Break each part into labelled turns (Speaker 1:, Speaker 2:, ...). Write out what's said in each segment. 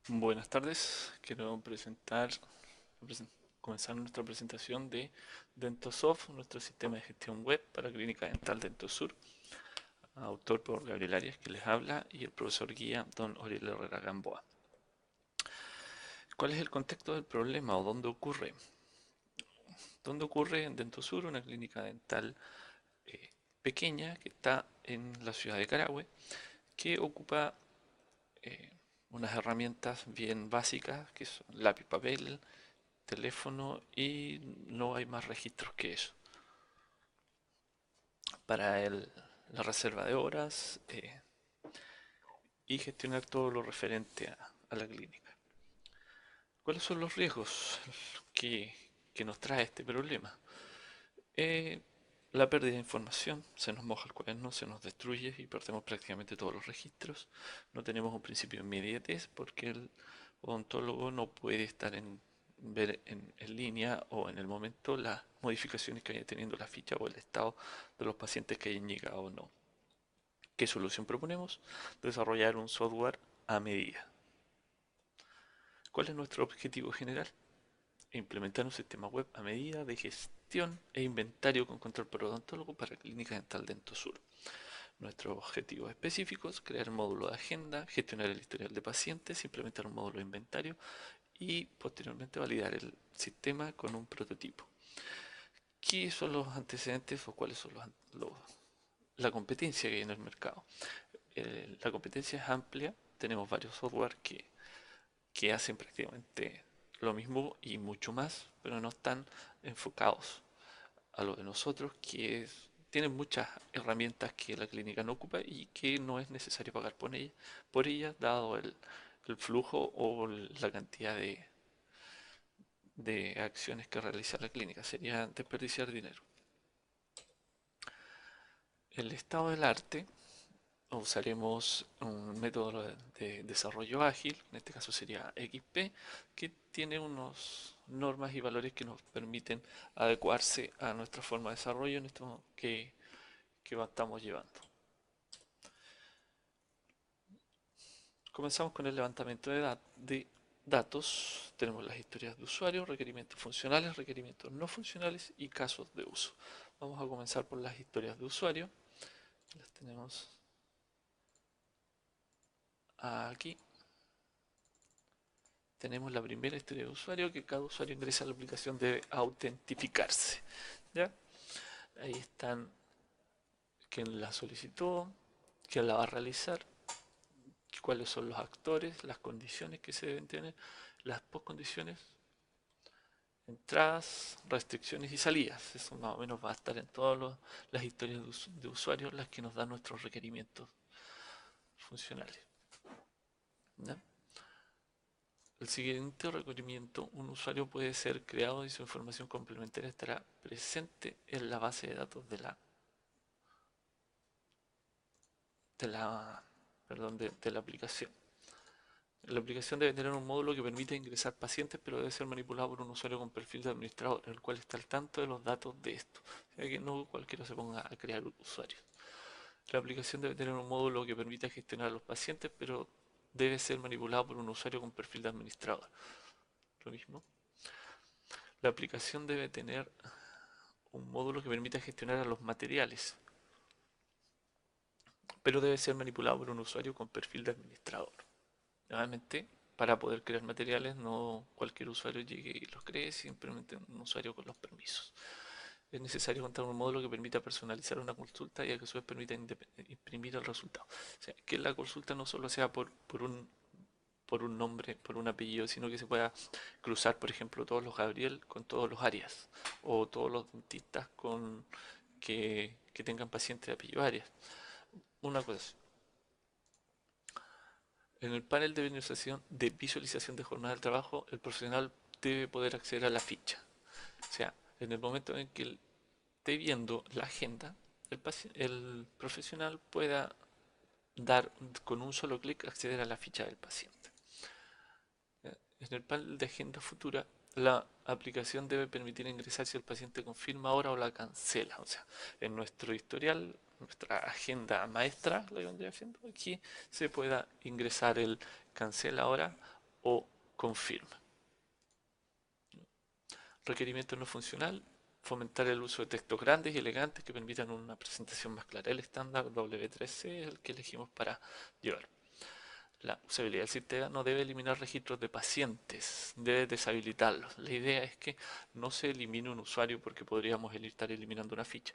Speaker 1: Buenas tardes, quiero presen- comenzar nuestra presentación de Dentosoft, nuestro sistema de gestión web para Clínica Dental Dentosur, autor por Gabriel Arias que les habla y el profesor guía don Oriel Herrera Gamboa. ¿Cuál es el contexto del problema o dónde ocurre? ¿Dónde ocurre en Dentosur, una clínica dental eh, pequeña que está en la ciudad de Carahue, que ocupa eh, unas herramientas bien básicas que son lápiz, papel, teléfono y no hay más registros que eso. Para la reserva de horas y gestionar todo lo referente a la clínica. ¿Cuáles son los riesgos que, que nos trae este problema? Eh, la pérdida de información, se nos moja el cuaderno, se nos destruye y perdemos prácticamente todos los registros. No tenemos un principio de inmediatez porque el odontólogo no puede estar ver en línea o en el momento las modificaciones que vaya teniendo la ficha o el estado de los pacientes que hayan llegado o no. ¿Qué solución proponemos? Desarrollar un software a medida. ¿Cuál es nuestro objetivo general? Implementar un sistema web a medida de gestión e inventario con control por odontólogo para Clínica Dental Dentosur. Nuestros objetivos específicos: crear un módulo de agenda, gestionar el historial de pacientes, implementar un módulo de inventario y posteriormente validar el sistema con un prototipo. ¿Qué son los antecedentes o cuáles son la competencia que hay en el mercado? La competencia es amplia, tenemos varios software que hacen prácticamente lo mismo y mucho más, pero no están enfocados a lo de nosotros, tienen muchas herramientas que la clínica no ocupa y que no es necesario pagar por ellas dado el flujo o la cantidad de acciones que realiza la clínica. Sería desperdiciar dinero. El estado del arte, usaremos un método de desarrollo ágil, en este caso sería XP, que tiene unas normas y valores que nos permiten adecuarse a nuestra forma de desarrollo en esto que estamos llevando. Comenzamos con el levantamiento de datos. Tenemos las historias de usuario, requerimientos funcionales, requerimientos no funcionales y casos de uso. Vamos a comenzar por las historias de usuario. Las tenemos aquí. Tenemos la primera historia de usuario, que cada usuario ingresa a la aplicación debe autentificarse. ¿Ya? Ahí están quién la solicitó, quién la va a realizar, cuáles son los actores, las condiciones que se deben tener, las postcondiciones, entradas, restricciones y salidas. Eso más o menos va a estar en todas las historias de usuarios las que nos dan nuestros requerimientos funcionales. ¿Ya? El siguiente requerimiento: un usuario puede ser creado y su información complementaria estará presente en la base de datos de la, perdón, de la aplicación. La aplicación debe tener un módulo que permite ingresar pacientes, pero debe ser manipulado por un usuario con perfil de administrador, el cual está al tanto de los datos de esto. O sea que no cualquiera se ponga a crear usuarios. La aplicación debe tener un módulo que permita gestionar a los pacientes, pero debe ser manipulado por un usuario con perfil de administrador. Lo mismo. La aplicación debe tener un módulo que permita gestionar a los materiales, pero debe ser manipulado por un usuario con perfil de administrador. Nuevamente, para poder crear materiales, no cualquier usuario llegue y los cree, simplemente un usuario con los permisos. Es necesario contar con un módulo que permita personalizar una consulta y a que a su vez permita imprimir el resultado. O sea, que la consulta no solo sea por un nombre, por un apellido, sino que se pueda cruzar, por ejemplo, todos los Gabriel con todos los Arias, o todos los dentistas que tengan pacientes de apellido Arias. Una cosa así. En el panel de visualización de jornada de trabajo, el profesional debe poder acceder a la ficha. O sea, en el momento en que él esté viendo la agenda, el profesional pueda dar con un solo clic acceder a la ficha del paciente. En el panel de agenda futura, la aplicación debe permitir ingresar si el paciente confirma ahora o la cancela. O sea, en nuestro historial, nuestra agenda maestra, lo vendría haciendo aquí, se pueda ingresar el cancela ahora o confirma. Requerimiento no funcional: fomentar el uso de textos grandes y elegantes que permitan una presentación más clara. El estándar W3C es el que elegimos para llevar. La usabilidad del sistema no debe eliminar registros de pacientes, debe deshabilitarlos. La idea es que no se elimine un usuario porque podríamos estar eliminando una ficha.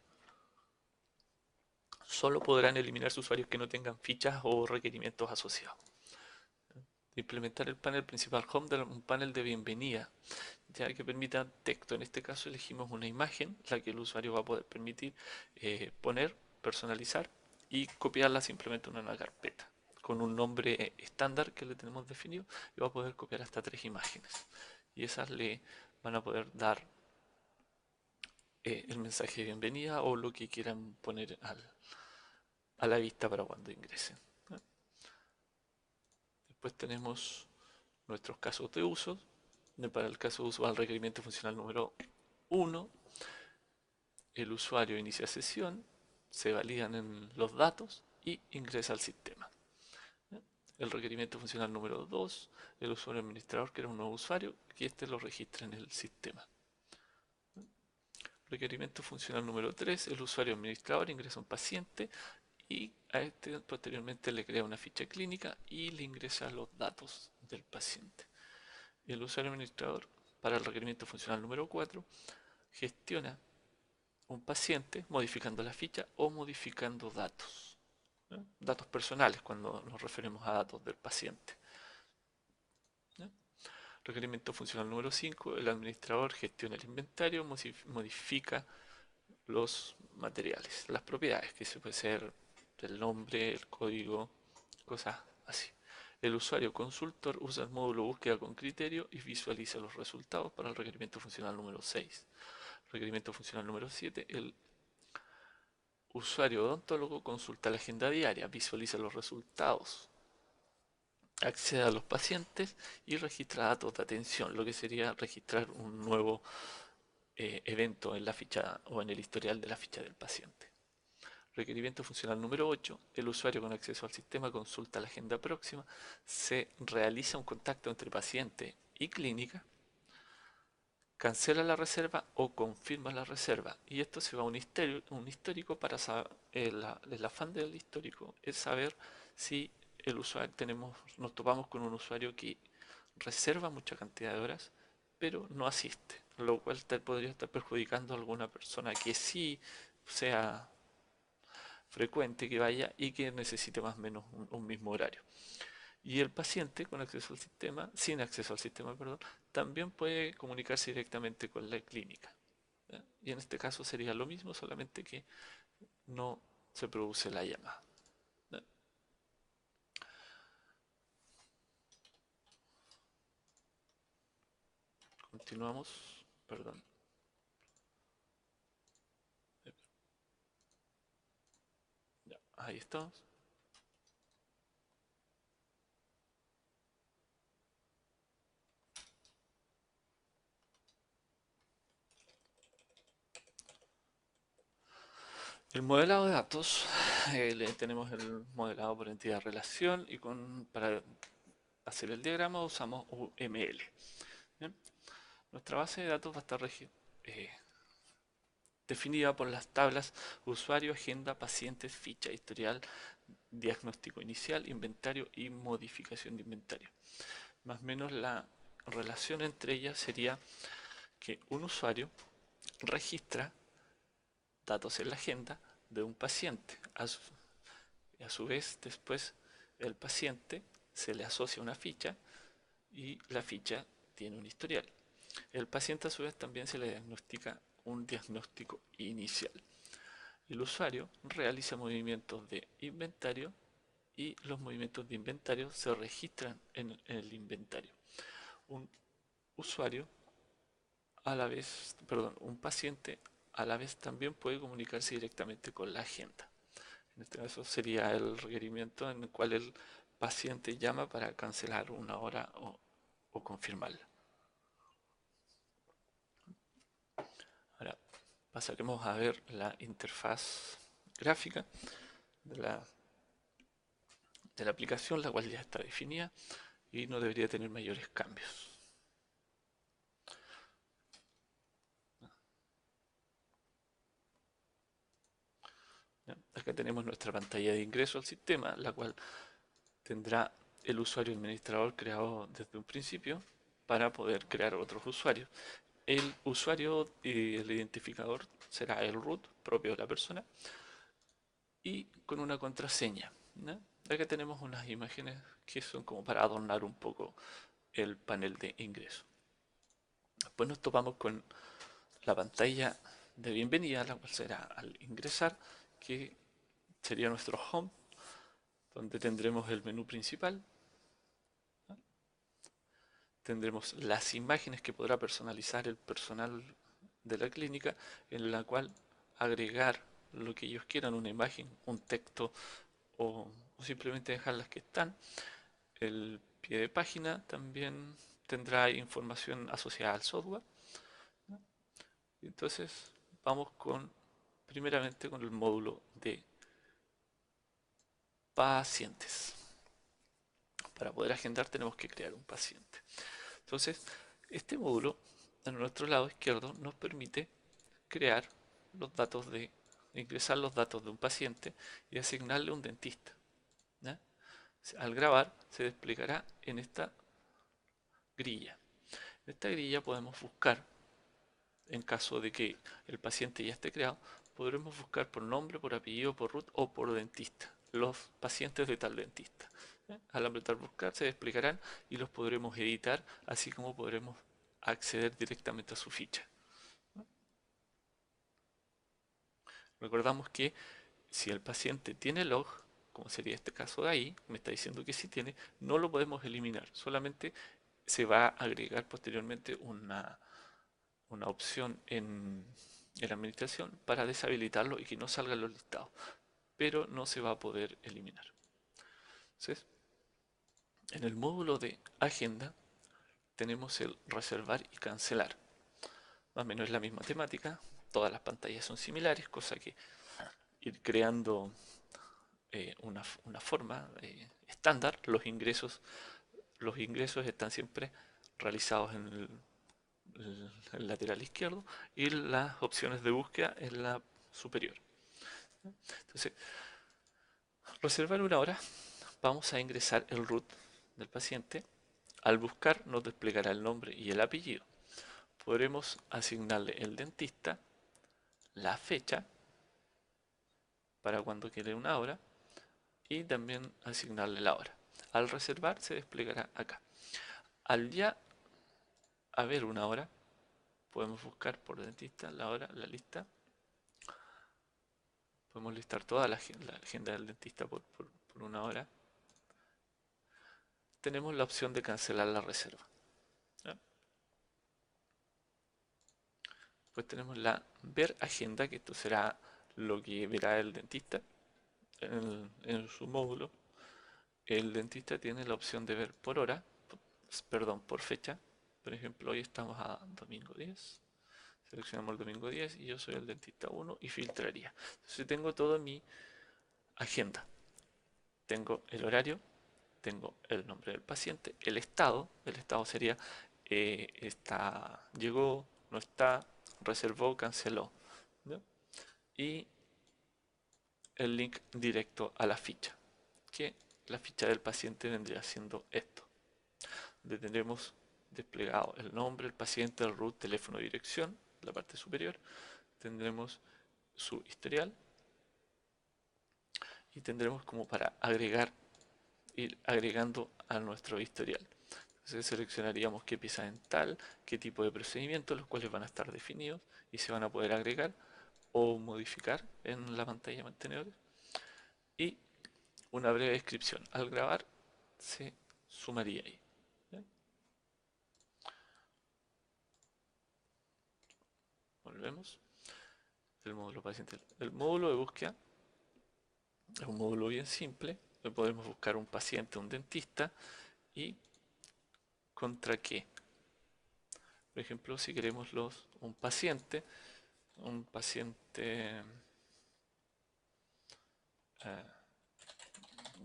Speaker 1: Solo podrán eliminarse usuarios que no tengan fichas o requerimientos asociados. Implementar el panel principal home, un panel de bienvenida, ya que permita texto. En este caso elegimos una imagen, la que el usuario va a poder permitir poner, personalizar y copiarla simplemente en una carpeta con un nombre estándar que le tenemos definido, y va a poder copiar hasta 3 imágenes, y esas le van a poder dar el mensaje de bienvenida o lo que quieran poner a la vista para cuando ingresen. Después tenemos nuestros casos de uso. Para el caso de uso al requerimiento funcional número 1, el usuario inicia sesión, se validan en los datos y ingresa al sistema. El requerimiento funcional número 2, el usuario administrador crea un nuevo usuario y este lo registra en el sistema. Requerimiento funcional número 3, el usuario administrador ingresa un paciente y a este posteriormente le crea una ficha clínica y le ingresa los datos del paciente. Y el usuario administrador, para el requerimiento funcional número 4, gestiona un paciente modificando la ficha o modificando datos, ¿no? Datos personales cuando nos referimos a datos del paciente, ¿no? Requerimiento funcional número 5, el administrador gestiona el inventario, modifica los materiales, las propiedades, que se puede ser el nombre, el código, cosas así. El usuario consultor usa el módulo búsqueda con criterio y visualiza los resultados para el requerimiento funcional número 6. Requerimiento funcional número 7, el usuario odontólogo consulta la agenda diaria, visualiza los resultados, accede a los pacientes y registra datos de atención, lo que sería registrar un nuevo evento en la ficha o en el historial de la ficha del paciente. Requerimiento funcional número 8, el usuario con acceso al sistema consulta la agenda próxima, se realiza un contacto entre paciente y clínica, cancela la reserva o confirma la reserva, y esto se va a un histórico para saber, el afán del histórico es saber si el usuario nos topamos con un usuario que reserva mucha cantidad de horas pero no asiste, lo cual podría estar perjudicando a alguna persona que sí sea frecuente que vaya y que necesite más o menos un mismo horario. Y el paciente con acceso al sistema, sin acceso al sistema, perdón, también puede comunicarse directamente con la clínica, ¿ya? Y en este caso sería lo mismo, solamente que no se produce la llamada, ¿ya? Continuamos, perdón. Ya, ahí estamos. El modelado de datos, tenemos el modelado por entidad de relación y para hacer el diagrama usamos UML. ¿Bien? Nuestra base de datos va a estar eh, definida por las tablas usuario, agenda, pacientes, ficha, historial, diagnóstico inicial, inventario y modificación de inventario. Más o menos la relación entre ellas sería que un usuario registra datos en la agenda de un paciente. A su vez, después el paciente se le asocia una ficha y la ficha tiene un historial. El paciente a su vez también se le diagnostica un diagnóstico inicial. El usuario realiza movimientos de inventario y los movimientos de inventario se registran en el inventario. Un usuario a la vez, perdón, un paciente a la vez también puede comunicarse directamente con la agenda. En este caso sería el requerimiento en el cual el paciente llama para cancelar una hora o confirmarla. Ahora pasaremos a ver la interfaz gráfica de la aplicación, la cual ya está definida. y no debería tener mayores cambios. ¿Ya? Acá tenemos nuestra pantalla de ingreso al sistema, la cual tendrá el usuario administrador creado desde un principio para poder crear otros usuarios. El usuario y el identificador será el root propio de la persona y con una contraseña, ¿no? Acá tenemos unas imágenes que son como para adornar un poco el panel de ingreso. Después nos topamos con la pantalla de bienvenida, la cual será al ingresar, que sería nuestro home, donde tendremos el menú principal, ¿no? Tendremos las imágenes que podrá personalizar el personal de la clínica, en la cual agregar lo que ellos quieran, una imagen, un texto o simplemente dejar las que están. El pie de página también tendrá información asociada al software, ¿no? Entonces vamos primeramente con el módulo de pacientes. Para poder agendar tenemos que crear un paciente. Entonces, este módulo en nuestro lado izquierdo nos permite crear los datos ingresar los datos de un paciente y asignarle un dentista, ¿ya? Al grabar se desplegará en esta grilla. En esta grilla podemos buscar, en caso de que el paciente ya esté creado, podremos buscar por nombre, por apellido, por root o por dentista, los pacientes de tal dentista. Al apretar buscar se desplegarán y los podremos editar, así como podremos acceder directamente a su ficha. Recordamos que si el paciente tiene log, como sería este caso de ahí, me está diciendo que sí tiene, no lo podemos eliminar, solamente se va a agregar posteriormente una opción en la administración para deshabilitarlo y que no salgan los listados, pero no se va a poder eliminar. Entonces, en el módulo de agenda tenemos el reservar y cancelar. Más o menos es la misma temática, todas las pantallas son similares, cosa que ir creando una forma estándar. Los ingresos están siempre realizados en el lateral izquierdo y las opciones de búsqueda en la superior. Entonces, reservar una hora, vamos a ingresar el root del paciente. Al buscar nos desplegará el nombre y el apellido. Podremos asignarle el dentista, la fecha para cuando quiere una hora y también asignarle la hora. Al reservar se desplegará acá. Al ya haber una hora, podemos buscar por dentista la hora, la lista. Podemos listar toda la agenda del dentista por una hora. Tenemos la opción de cancelar la reserva, ¿ya? Pues tenemos la ver agenda, que esto será lo que verá el dentista en su módulo. El dentista tiene la opción de ver por hora, perdón, por fecha. Por ejemplo, hoy estamos a domingo 10. Seleccionamos el domingo 10 y yo soy el dentista 1 y filtraría. Entonces tengo toda mi agenda. Tengo el horario, tengo el nombre del paciente, el estado sería llegó, no está, reservó, canceló, ¿no? Y el link directo a la ficha, que la ficha del paciente vendría siendo esto, donde tendremos desplegado el nombre, el paciente, el root, teléfono, dirección, la parte superior, tendremos su historial y tendremos como para ir agregando a nuestro historial. Entonces seleccionaríamos qué pieza dental, qué tipo de procedimientos, los cuales van a estar definidos y se van a poder agregar o modificar en la pantalla de mantenedores. Y una breve descripción. Al grabar se sumaría ahí. ¿Bien? Volvemos. El módulo paciente. El módulo de búsqueda es un módulo bien simple. Podemos buscar un paciente, un dentista y contra qué. Por ejemplo, si queremos un paciente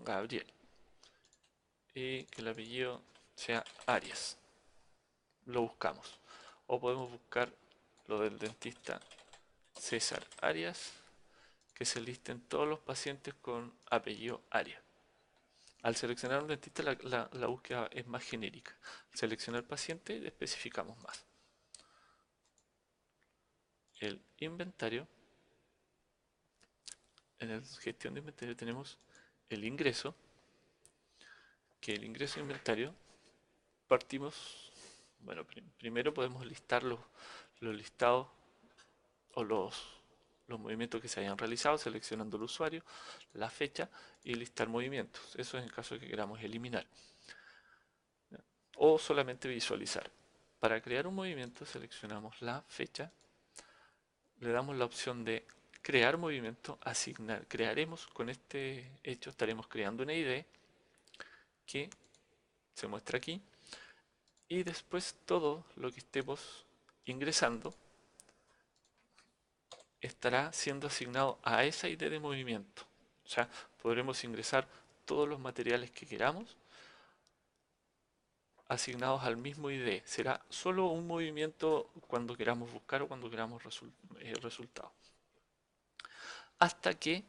Speaker 1: Gabriel, y que el apellido sea Arias. Lo buscamos. O podemos buscar lo del dentista César Arias, que se listen todos los pacientes con apellido Arias. Al seleccionar un dentista la búsqueda es más genérica. Al seleccionar paciente especificamos más. El inventario, en la gestión de inventario tenemos el ingreso, que el ingreso de inventario partimos, bueno, primero podemos listar los listados o los movimientos que se hayan realizado, seleccionando el usuario, la fecha y listar movimientos. Eso es en caso de que queramos eliminar o solamente visualizar. Para crear un movimiento seleccionamos la fecha, le damos la opción de crear movimiento, asignar. Crearemos con este hecho, estaremos creando una ID que se muestra aquí y después todo lo que estemos ingresando estará siendo asignado a esa ID de movimiento. O sea, podremos ingresar todos los materiales que queramos asignados al mismo ID. Será solo un movimiento cuando queramos buscar o cuando queramos resultados. Hasta que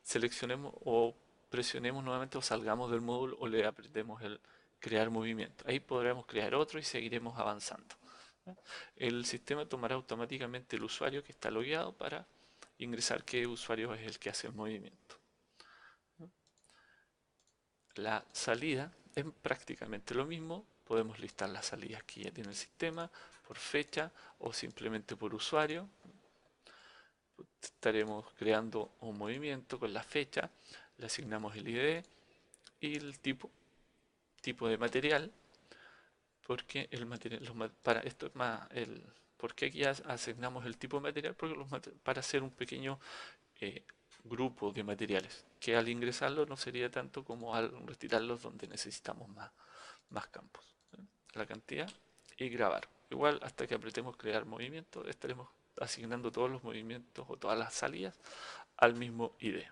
Speaker 1: seleccionemos o presionemos nuevamente o salgamos del módulo o le apretemos el crear movimiento. Ahí podremos crear otro y seguiremos avanzando. El sistema tomará automáticamente el usuario que está logueado para ingresar qué usuario es el que hace el movimiento. La salida es prácticamente lo mismo. Podemos listar las salidas que ya tiene el sistema por fecha o simplemente por usuario. Estaremos creando un movimiento con la fecha, le asignamos el ID y el tipo de material, porque el material, para esto es más el, porque aquí asignamos el tipo de material, porque para hacer un pequeño eh, grupo de materiales, que al ingresarlo no sería tanto como al retirarlos donde necesitamos más campos. La cantidad y grabar. Igual hasta que apretemos crear movimiento, estaremos asignando todos los movimientos o todas las salidas al mismo ID.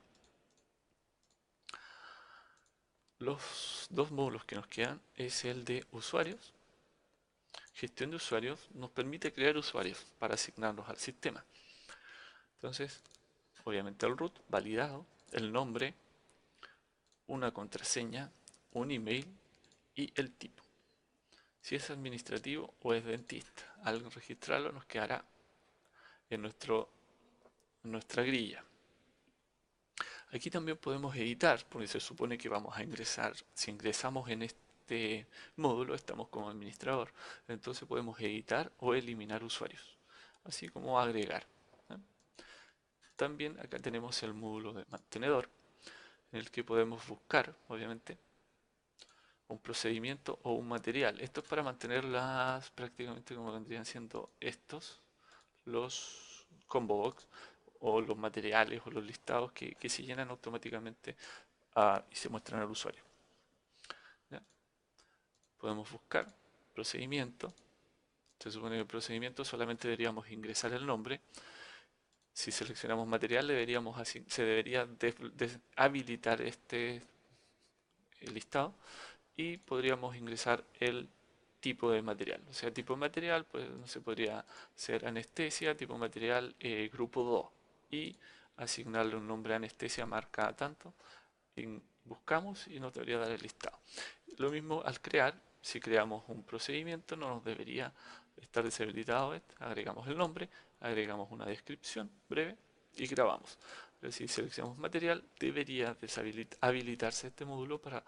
Speaker 1: Los dos módulos que nos quedan es el de usuarios. Gestión de usuarios nos permite crear usuarios para asignarlos al sistema. Entonces, obviamente el root validado, el nombre, una contraseña, un email y el tipo. Si es administrativo o es dentista, al registrarlo nos quedará en nuestra grilla. Aquí también podemos editar, porque se supone que vamos a ingresar, si ingresamos en este módulo, estamos como administrador, entonces podemos editar o eliminar usuarios, así como agregar. ¿eh? También acá tenemos el módulo de mantenedor, en el que podemos buscar, obviamente, un procedimiento o un material. Esto es para mantenerlas prácticamente como vendrían siendo estos, los combo box o los materiales o los listados que se llenan automáticamente y se muestran al usuario. ¿Ya? Podemos buscar procedimiento. Se supone que el procedimiento solamente deberíamos ingresar el nombre. Si seleccionamos material, se debería habilitar este listado y podríamos ingresar el tipo de material. O sea, tipo de material, pues no se podría ser anestesia, tipo de material grupo 2 y asignarle un nombre a anestesia marca tanto. Buscamos y nos debería dar el listado. Lo mismo al crear, si creamos un procedimiento no nos debería estar deshabilitado agregamos el nombre, agregamos una descripción breve y grabamos. Pero si seleccionamos material, debería habilitarse este módulo para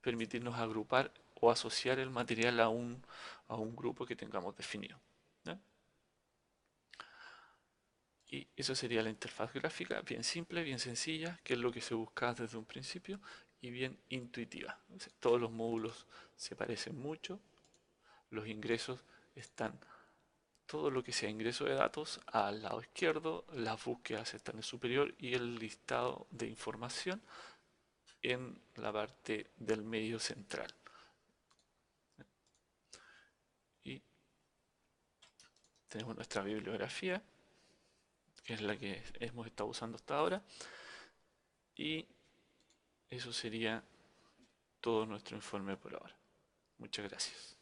Speaker 1: permitirnos agrupar o asociar el material a un grupo que tengamos definido. ¿Ya? Y eso sería la interfaz gráfica, bien simple, bien sencilla, que es lo que se buscaba desde un principio, y bien intuitiva. Entonces, todos los módulos se parecen mucho, los ingresos están, todo lo que sea ingreso de datos al lado izquierdo, las búsquedas están en superior y el listado de información en la parte del medio central. Y tenemos nuestra bibliografía, que es la que hemos estado usando hasta ahora, y eso sería todo nuestro informe por ahora. Muchas gracias.